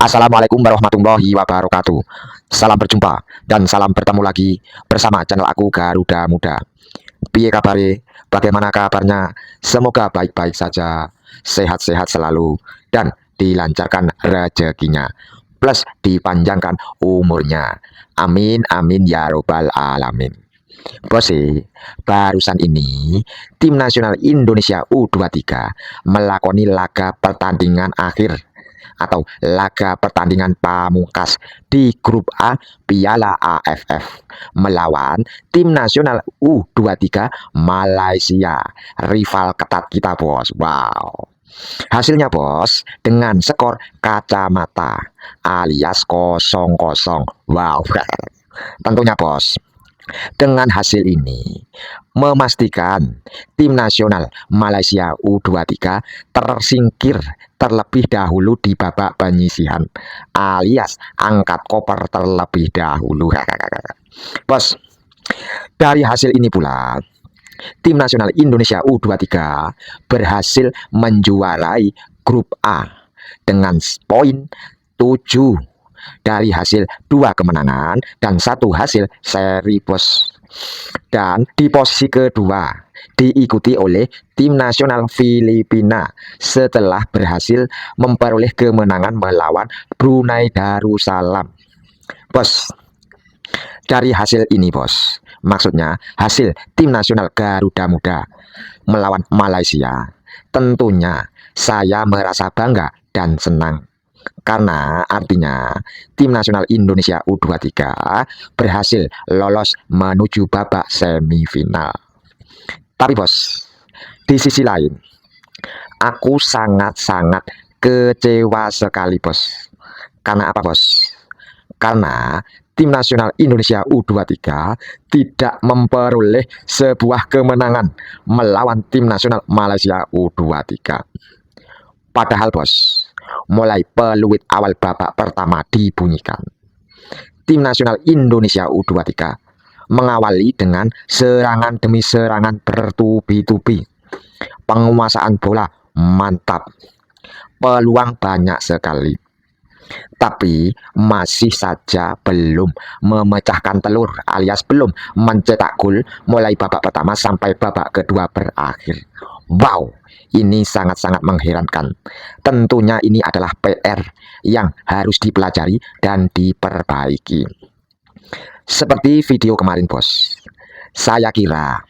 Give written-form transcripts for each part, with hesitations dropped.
Assalamualaikum warahmatullahi wabarakatuh. Salam berjumpa dan salam bertemu lagi bersama channel aku Garuda Muda. Piye kabare? Bagaimana kabarnya? Semoga baik-baik saja, sehat-sehat selalu, dan dilancarkan rezekinya, plus dipanjangkan umurnya. Amin amin ya robbal alamin. Bose, barusan ini tim nasional Indonesia U23 melakoni laga pertandingan akhir atau laga pertandingan pamungkas di grup A Piala AFF melawan tim nasional U23 Malaysia, rival ketat kita bos. Wow, hasilnya bos dengan skor kacamata alias 0-0. Wow, tentunya bos, dengan hasil ini memastikan tim nasional Malaysia U23 tersingkir terlebih dahulu di babak penyisihan alias angkat koper terlebih dahulu. Bos, dari hasil ini pula tim nasional Indonesia U23 berhasil menjuarai grup A dengan poin 7 dari hasil 2 kemenangan dan 1 hasil seri bos. Dan di posisi kedua diikuti oleh tim nasional Filipina setelah berhasil memperoleh kemenangan melawan Brunei Darussalam. Bos, dari hasil ini bos, maksudnya hasil tim nasional Garuda Muda melawan Malaysia, tentunya saya merasa bangga dan senang. Karena artinya tim nasional Indonesia U23 berhasil lolos menuju babak semifinal. Tapi bos, di sisi lain, aku sangat-sangat kecewa sekali bos. Karena apa bos? Karena tim nasional Indonesia U23 tidak memperoleh sebuah kemenangan melawan tim nasional Malaysia U23. Padahal bos, mulai peluit awal babak pertama dibunyikan, tim nasional Indonesia U23 mengawali dengan serangan demi serangan bertubi-tubi. Penguasaan bola mantap, peluang banyak sekali, tapi masih saja belum memecahkan telur alias belum mencetak gol mulai babak pertama sampai babak kedua berakhir. Wow, ini sangat-sangat mengherankan. Tentunya ini adalah PR yang harus dipelajari dan diperbaiki. Seperti video kemarin bos, saya kira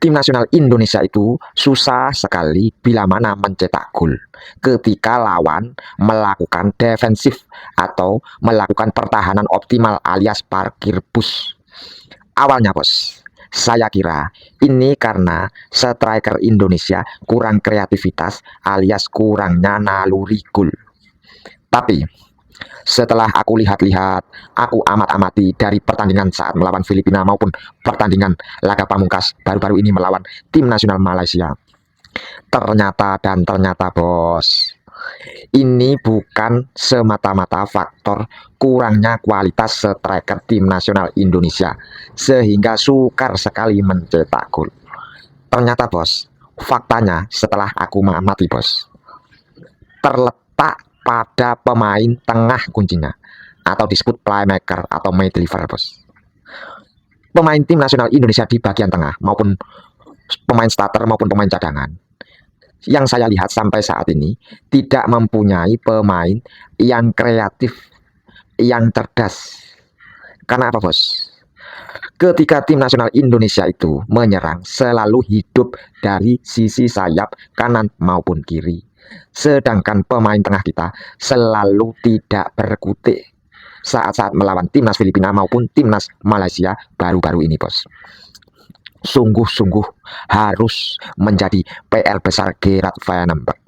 tim nasional Indonesia itu susah sekali bila mana mencetak gol ketika lawan melakukan defensif atau melakukan pertahanan optimal alias parkir bus. Awalnya bos, saya kira ini karena striker Indonesia kurang kreativitas alias kurangnya naluri gol. Tapi setelah aku lihat-lihat, aku amat-amati dari pertandingan saat melawan Filipina maupun pertandingan laga pamungkas baru-baru ini melawan tim nasional Malaysia. Ternyata bos, ini bukan semata-mata faktor kurangnya kualitas striker tim nasional Indonesia sehingga sukar sekali mencetak gol. Ternyata bos, faktanya setelah aku mengamati bos, terletak pada pemain tengah kuncinya atau disebut playmaker atau midfielder bos. Pemain tim nasional Indonesia di bagian tengah maupun pemain starter maupun pemain cadangan yang saya lihat sampai saat ini tidak mempunyai pemain yang kreatif, yang cerdas. Karena apa bos? Ketika tim nasional Indonesia itu menyerang selalu hidup dari sisi sayap kanan maupun kiri. Sedangkan pemain tengah kita selalu tidak berkutik saat-saat melawan timnas Filipina maupun timnas Malaysia baru-baru ini bos. Sungguh-sungguh harus menjadi PR besar Gerard Vandenberg.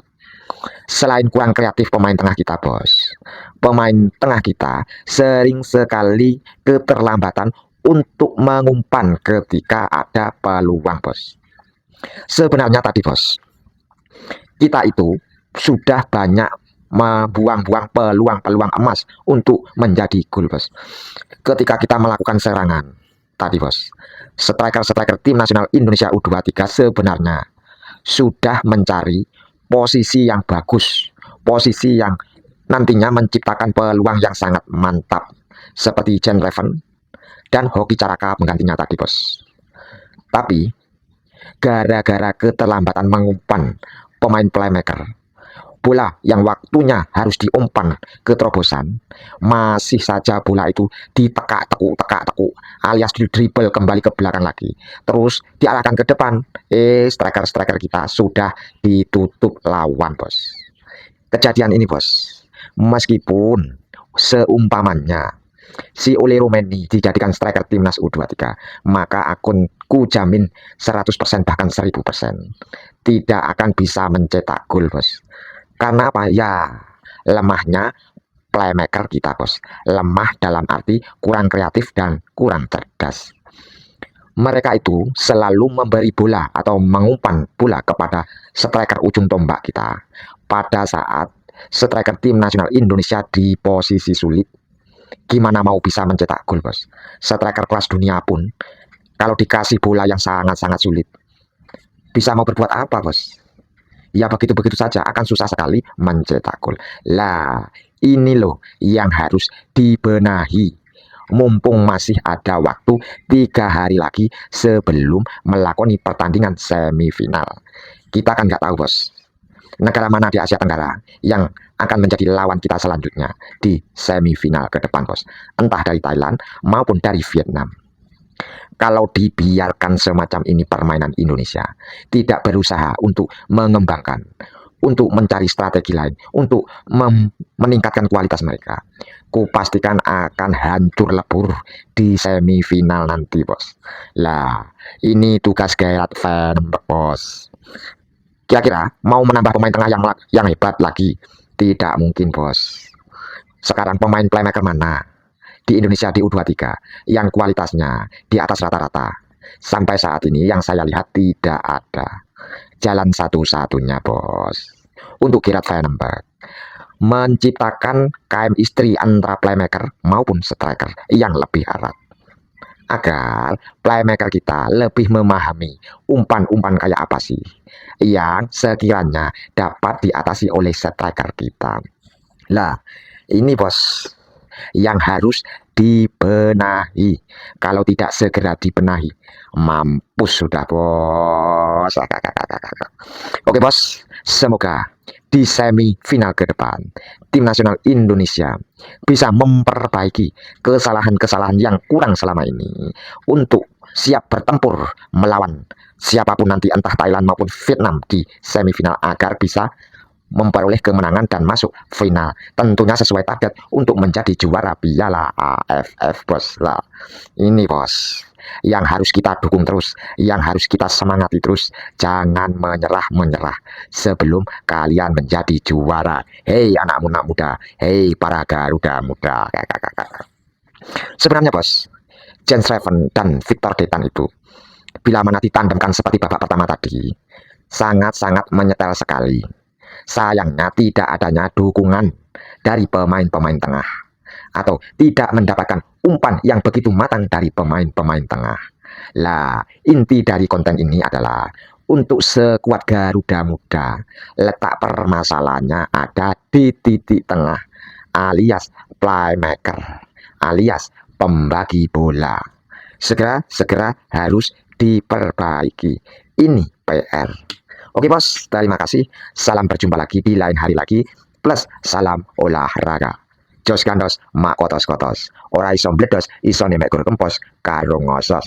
Selain kurang kreatif pemain tengah kita bos, pemain tengah kita sering sekali keterlambatan untuk mengumpan ketika ada peluang bos. Sebenarnya tadi bos, kita itu sudah banyak membuang-buang peluang-peluang emas untuk menjadi gol bos. Ketika kita melakukan serangan tadi bos, striker-striker tim nasional Indonesia U23 sebenarnya sudah mencari posisi yang bagus, posisi yang nantinya menciptakan peluang yang sangat mantap seperti Jen Reven dan Hoki Caraka penggantinya tadi bos. Tapi gara-gara keterlambatan mengumpan pemain playmaker, bola yang waktunya harus diumpan ke terobosan, masih saja bola itu ditekak-tekuk alias di dribble kembali ke belakang lagi, terus diarahkan ke depan. Striker-striker kita sudah ditutup lawan bos. Kejadian ini bos, meskipun seumpamanya si Ole Rumeni dijadikan striker timnas U23, maka akunku jamin 100% bahkan 1000% tidak akan bisa mencetak gol bos. Karena apa? Ya lemahnya playmaker kita bos. Lemah dalam arti kurang kreatif dan kurang cerdas. Mereka itu selalu memberi bola atau mengumpan bola kepada striker ujung tombak kita pada saat striker tim nasional Indonesia di posisi sulit. Gimana mau bisa mencetak gol bos? Striker kelas dunia pun kalau dikasih bola yang sangat-sangat sulit, bisa mau berbuat apa bos? Ya begitu-begitu saja, akan susah sekali mencetak gol. Lah ini loh yang harus dibenahi, mumpung masih ada waktu 3 hari lagi sebelum melakoni pertandingan semifinal. Kita kan nggak tahu bos, negara mana di Asia Tenggara yang akan menjadi lawan kita selanjutnya di semifinal ke depan bos, entah dari Thailand maupun dari Vietnam. Kalau dibiarkan semacam ini permainan Indonesia, tidak berusaha untuk mengembangkan, untuk mencari strategi lain, untuk meningkatkan kualitas mereka, kupastikan akan hancur lebur di semifinal nanti bos. Lah ini tugas Gareth Vandenberg bos. Kira-kira mau menambah pemain tengah yang hebat lagi? Tidak mungkin bos. Sekarang pemain playmaker mana di Indonesia di U23 yang kualitasnya di atas rata-rata? Sampai saat ini yang saya lihat tidak ada. Jalan satu-satunya bos untuk Gareth Vandenberg menciptakan chemistry antara playmaker maupun striker yang lebih erat, agar playmaker kita lebih memahami umpan-umpan kayak apa sih yang sekiranya dapat diatasi oleh striker kita. Lah ini bos yang harus dibenahi. Kalau tidak segera dibenahi, mampus sudah bos. Oke bos, semoga di semifinal ke depan tim nasional Indonesia bisa memperbaiki kesalahan-kesalahan yang kurang selama ini untuk siap bertempur melawan siapapun nanti, entah Thailand maupun Vietnam di semifinal, agar bisa memperoleh kemenangan dan masuk final, tentunya sesuai target untuk menjadi juara Piala AFF bos. Lah ini bos yang harus kita dukung terus, yang harus kita semangati terus. Jangan menyerah sebelum kalian menjadi juara. Hei anak muda, hei para Garuda muda. Sebenarnya bos, Jens Reven dan Victor Detan itu bila mana ditandemkan seperti babak pertama tadi, sangat-sangat menyetel sekali. Sayangnya tidak adanya dukungan dari pemain-pemain tengah, atau tidak mendapatkan umpan yang begitu matang dari pemain-pemain tengah. Lah inti dari konten ini adalah untuk sekuat Garuda muda, letak permasalahannya ada di titik tengah, alias playmaker, alias pembagi bola. Segera harus diperbaiki. Ini PR. Oke bos, terima kasih. Salam berjumpa lagi di lain hari lagi. Plus salam olahraga. Jos gandos, mak kotos-kotos. Ora iso mbledos, iso nemek gur kempos, karo ngosos.